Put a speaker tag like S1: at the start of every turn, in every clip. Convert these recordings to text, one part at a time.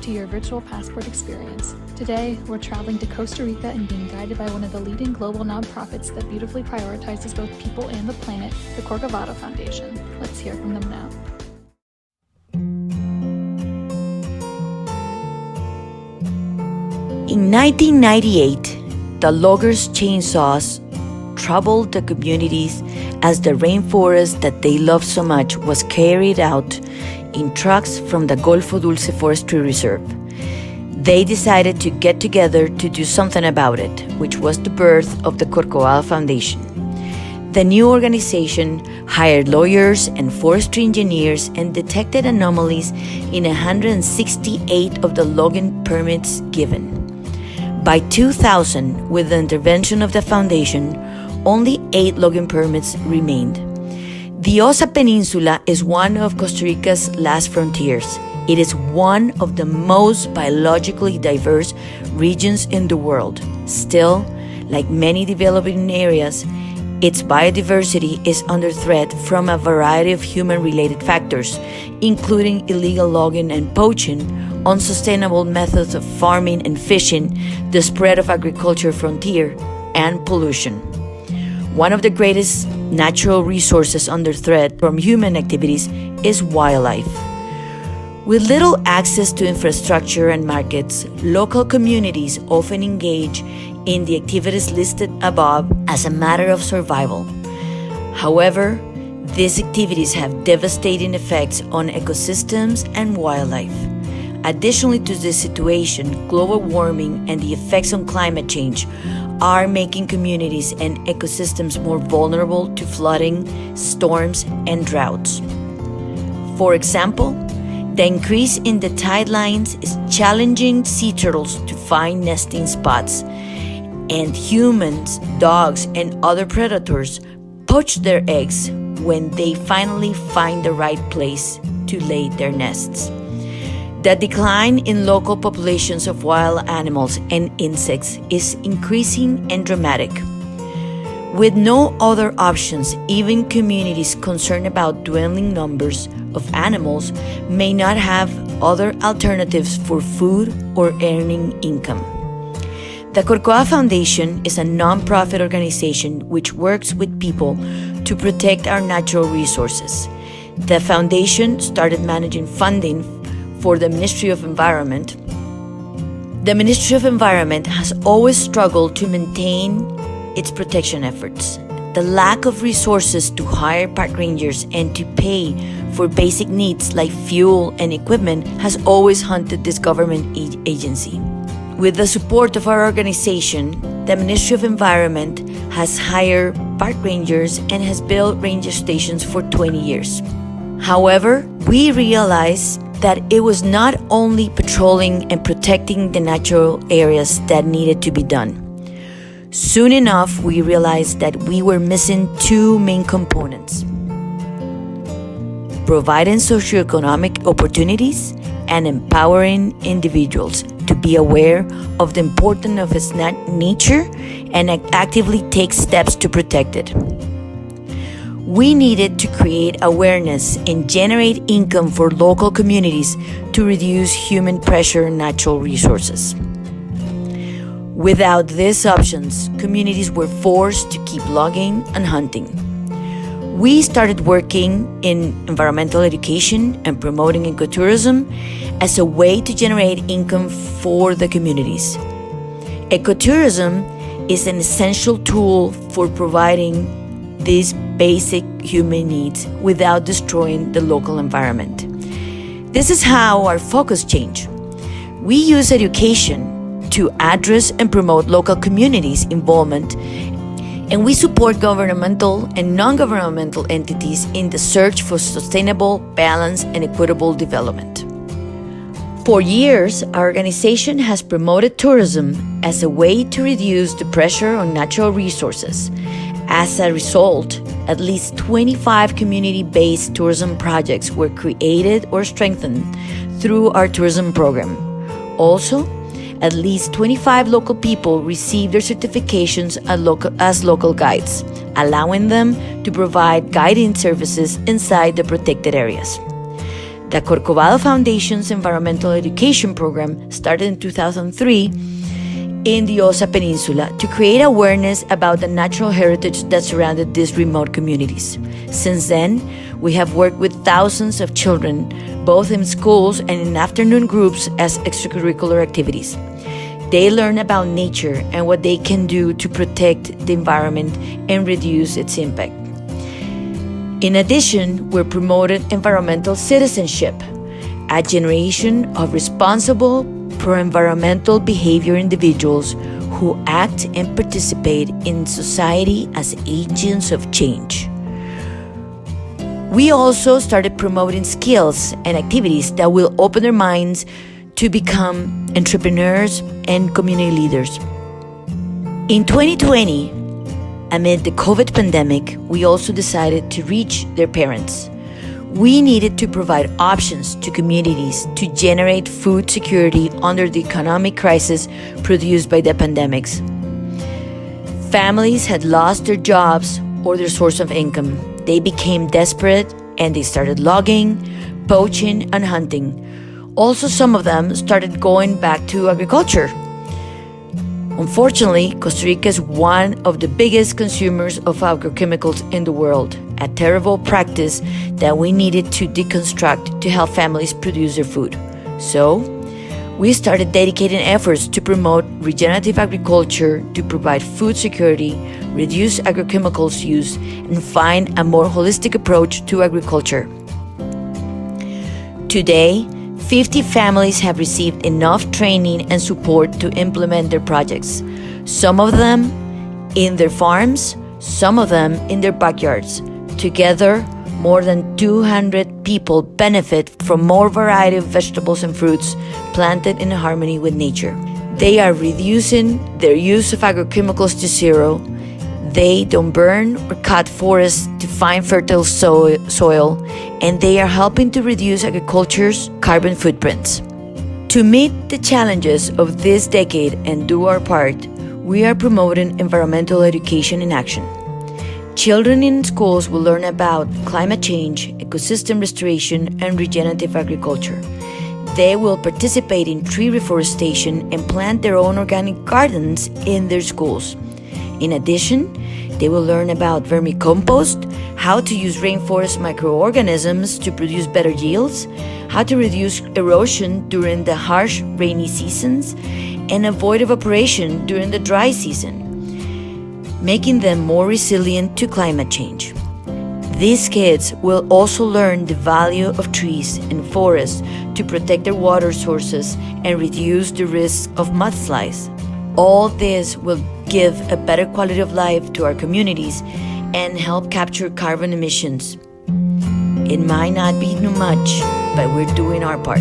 S1: to your virtual passport experience. Today, we're traveling to Costa Rica and being guided by one of the leading global nonprofits that beautifully prioritizes both people and the planet, the Corcovado Foundation. Let's hear from them now.
S2: In 1998, the loggers' chainsaws troubled the communities as the rainforest that they loved so much was carried out in trucks from the Golfo Dulce Forestry Reserve. They decided to get together to do something about it, which was the birth of the Corcovado Foundation. The new organization hired lawyers and forestry engineers and detected anomalies in 168 of the logging permits given. By 2000, with the intervention of the foundation, only 8 logging permits remained. The Osa Peninsula is one of Costa Rica's last frontiers. It is one of the most biologically diverse regions in the world. Still, like many developing areas, its biodiversity is under threat from a variety of human-related factors, including illegal logging and poaching, unsustainable methods of farming and fishing, the spread of agriculture frontier, and pollution. One of the greatest natural resources under threat from human activities is wildlife. With little access to infrastructure and markets, local communities often engage in the activities listed above as a matter of survival. However, these activities have devastating effects on ecosystems and wildlife. Additionally to this situation, global warming and the effects on climate change are making communities and ecosystems more vulnerable to flooding, storms, and droughts. For example, the increase in the tide lines is challenging sea turtles to find nesting spots, and humans, dogs, and other predators poach their eggs when they finally find the right place to lay their nests. The decline in local populations of wild animals and insects is increasing and dramatic. With no other options, even communities concerned about dwindling numbers of animals may not have other alternatives for food or earning income. The Corcovado Foundation is a non-profit organization which works with people to protect our natural resources. The foundation started managing funding for the Ministry of Environment. The Ministry of Environment has always struggled to maintain its protection efforts. The lack of resources to hire park rangers and to pay for basic needs like fuel and equipment has always haunted this government agency. With the support of our organization, the Ministry of Environment has hired park rangers and has built ranger stations for 20 years. However, we realized that it was not only patrolling and protecting the natural areas that needed to be done. Soon enough, we realized that we were missing 2 main components: providing socioeconomic opportunities and empowering individuals to be aware of the importance of its nature and actively take steps to protect it. We needed to create awareness and generate income for local communities to reduce human pressure on natural resources. Without these options, communities were forced to keep logging and hunting. We started working in environmental education and promoting ecotourism as a way to generate income for the communities. Ecotourism is an essential tool for providing these basic human needs without destroying the local environment. This is how our focus changed. We use education to address and promote local communities' involvement, and we support governmental and non-governmental entities in the search for sustainable, balanced, and equitable development. For years, our organization has promoted tourism as a way to reduce the pressure on natural resources. As a result, at least 25 community-based tourism projects were created or strengthened through our tourism program. Also, at least 25 local people received their certifications as local guides, allowing them to provide guiding services inside the protected areas. The Corcovado Foundation's environmental education program started in 2003 in the Osa Peninsula to create awareness about the natural heritage that surrounded these remote communities. Since then, we have worked with thousands of children, both in schools and in afternoon groups as extracurricular activities. They learn about nature and what they can do to protect the environment and reduce its impact. In addition, we promoted environmental citizenship, a generation of responsible, pro-environmental behavior individuals who act and participate in society as agents of change. We also started promoting skills and activities that will open their minds to become entrepreneurs and community leaders. In 2020, amid the COVID pandemic, we also decided to reach their parents. We needed to provide options to communities to generate food security under the economic crisis produced by the pandemics. Families had lost their jobs or their source of income. They became desperate and they started logging, poaching, and hunting. Also, some of them started going back to agriculture. Unfortunately, Costa Rica is one of the biggest consumers of agrochemicals in the world, a terrible practice that we needed to deconstruct to help families produce their food. So, we started dedicating efforts to promote regenerative agriculture to provide food security, reduce agrochemicals use, and find a more holistic approach to agriculture. Today, 50 families have received enough training and support to implement their projects. Some of them in their farms, some of them in their backyards. Together, more than 200 people benefit from more variety of vegetables and fruits planted in harmony with nature. They are reducing their use of agrochemicals to zero. They don't burn or cut forests to find fertile soil, and they are helping to reduce agriculture's carbon footprints. To meet the challenges of this decade and do our part, we are promoting environmental education in action. Children in schools will learn about climate change, ecosystem restoration, and regenerative agriculture. They will participate in tree reforestation and plant their own organic gardens in their schools. In addition, they will learn about vermicompost, how to use rainforest microorganisms to produce better yields, how to reduce erosion during the harsh rainy seasons, and avoid evaporation during the dry season, making them more resilient to climate change. These kids will also learn the value of trees and forests to protect their water sources and reduce the risk of mudslides. All this will give a better quality of life to our communities and help capture carbon emissions. It might not be too much, but we're doing our part.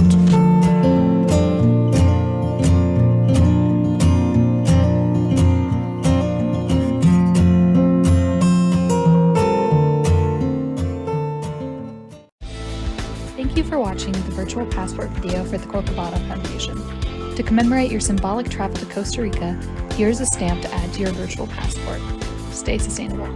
S1: Thank you for watching the virtual passport video for the Corcovado Foundation. To commemorate your symbolic travel to Costa Rica, here's a stamp to add to your virtual passport. Stay sustainable.